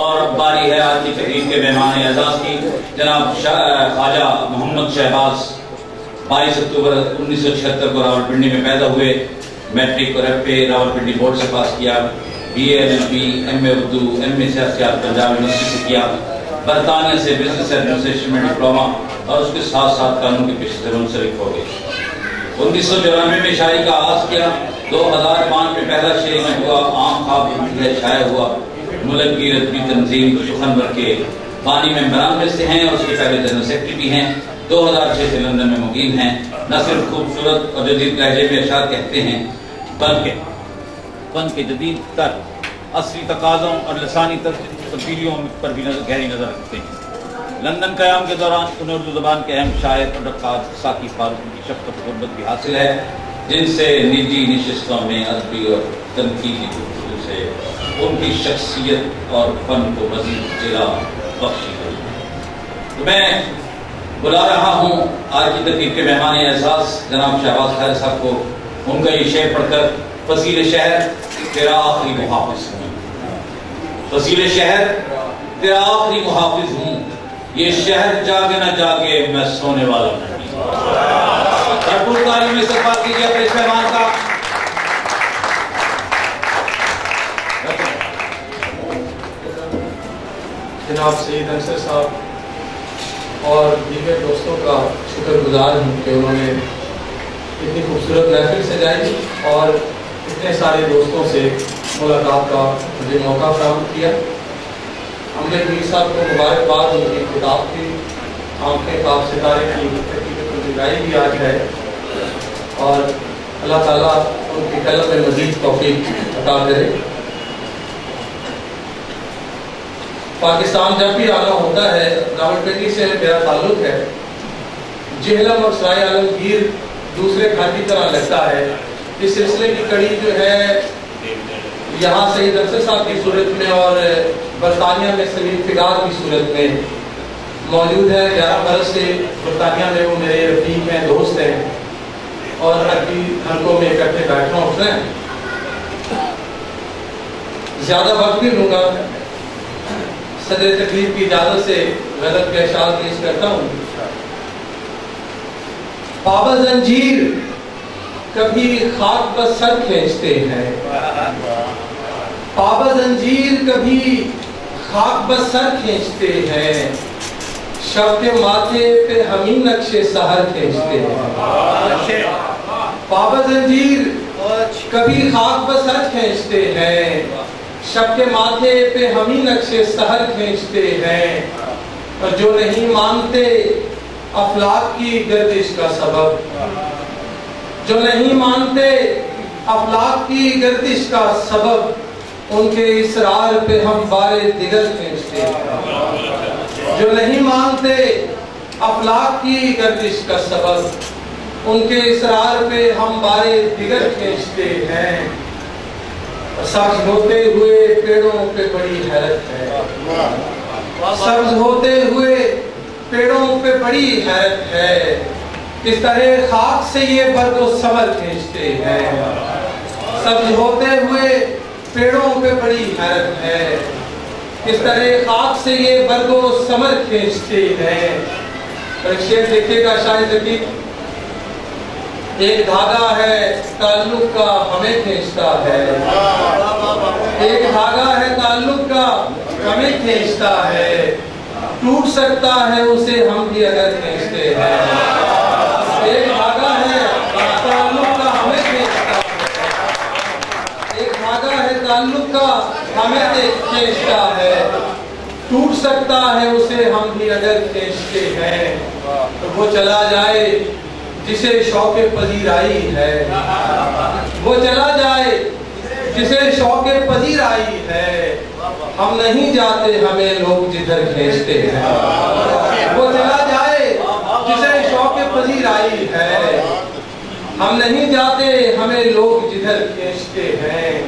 اور باری ہے آج کی تقریب کے مہمان اعزاز کی جناب خواجہ محمد شہباز 22 اکتوبر 1976 کو راولپنڈی میں پیدا ہوئے. میٹرک اور ایف اے راولپنڈی بورڈ سے پاس کیا. B A LLB M A Urdu M A سیاست پنجاب یونیورسٹی سے کیا. برطانیہ سے بزنس ایڈمنسٹریشن میں ڈپلوما اور اس کے ساتھ ساتھ قانون کے پیشے سے منصرف ہو گئے. 1994 میں شاعری کا آغاز کیا. 2005 میں پہلا شعر میں ہوا عام خواب ہے شائع ہوا. ملک کی رتبی تنظیم سخنور کے بانی ممبران میں سے ہیں اور اس کے پہلے جنرل سیکرٹری بھی ہیں. 2006 سے لندن میں مقیم ہیں. نہ صرف خوبصورت اور جدید لہجے میں اشعار کہتے ہیں بلکہ فن کے جدید تر عصری تقاضوں اور لسانی تبدیلیوں پر بھی گہری نظر رکھتے ہیں. لندن قیام کے دوران انہیں اردو زبان کے اہم شاعر اور نقاد ساقی فاروقی کی شفقت و قربت بھی حاصل ہے جن سے نجی نشستوں میں ادبی اور تنقیدی گفتگو سے ان کی شخصیت اور فن کو مزید جلا بخشی گئی. تو میں بلا رہا ہوں آج کی تقریب کے مہمان اعزاز جناب شہباز خیر صاحب کو. ان کا یہ شعر پڑھ کر فضیل شہر تیرا آخری محافظ ہوں. فضیل شہر تیرا آخری محافظ ہوں. یہ شہر جاگے نہ جاگے میں سونے والا نہیں. بھرپور تعلیم میں استقبال کیجیے اپنے اس مہمان کا. جناب سید انصر صاحب اور دیگر دوستوں کا شکر گزار ہوں کہ انہوں نے اتنی خوبصورت محفل سجائی اور اتنے سارے دوستوں سے ملاقات کا مجھے موقع فراہم کیا. امجد میر صاحب کو مبارکباد ان کی کتاب کی آنکھیں خواب ستارے کی حقیقت جگائی بھی آج ہے اور اللہ تعالیٰ ان کی قلم میں مزید توفیق عطا کرے. پاکستان جب بھی آنا ہوتا ہے راولپنڈی سے میرا تعلق ہے. جہلم اور سرائے عالمگیر دوسرے گھر کی طرح لگتا ہے. اس سلسلے کی کڑی جو ہے یہاں سید انصر صاحب کی صورت میں اور برطانیہ میں سلیم فگار کی صورت میں موجود ہے. 11 برس سے برطانیہ میں وہ میرے رفیق ہیں, دوست ہیں اور عربی حلقوں میں اکٹھے بیٹھنا ہوتا ہے. زیادہ وقت بھی لوں گا. صدر تقریب کی اجازت سے غزل کے اشعار پیش کرتا ہوں. پابا زنجیر کبھی خاک پر سر کھینچتے ہیں. پابا زنجیر کبھی خاک پر سر کھینچتے ہیں. شب کے ماتھے پہ ہمیں نقش سحر کھینچتے ہیں. پابا زنجیر کبھی خاک پر سر کھینچتے ہیں. شب کے ماتھے پہ ہمیں نقش سحر کھینچتے ہیں. اور جو نہیں مانتے افلاک کی گردش کا سبب, جو نہیں مانتے افلاک کی گردش کا سبب, ان کے اصرار پہ ہم بارے دیگر کھینچتے ہیں. جو نہیں مانتے افلاک کی گردش کا سبب, ان کے اصرار پہ ہم بارے دیگر کھینچتے ہیں. سبز ہوتے ہوئے پیڑوں پہ بڑی حیرت ہے. سبز ہوتے ہوئے پیڑوں پہ بڑی حیرت ہے. کس طرح خاک سے یہ برگ و ثمر کھینچتے ہیں. سبز ہوتے ہوئے پیڑوں پہ بڑی حیرت ہے. کس طرح خاک سے یہ برگ و ثمر کھینچتے ہیں. ایک شعر دیکھیے گا شاید کہ ایک دھاگا ہے تعلق کا ہمیں کھینچتا ہے. ایک دھاگا ہے تعلق کا ہمیں کھینچتا ہے. ٹوٹ سکتا ہے اسے ہم بھی اگر کھینچتے ہیں. ایک دھاگا ہے تعلق کا ہمیں کھینچتا ہے. ایک دھاگا ہے تعلق کا ہمیں کھینچتا ہے. ٹوٹ سکتا ہے اسے ہم بھی اگر کھینچتے ہیں. تو وہ چلا جائے جسے شوق پذیرائی ہے. وہ چلا جائے جسے شوق پذیرائی ہے. ہم نہیں جاتے ہمیں لوگ جدھر کھینچتے ہیں. وہ چلا جائے جسے شوق پذیرائی ہے. ہم نہیں جاتے ہمیں لوگ جدھر کھینچتے ہیں.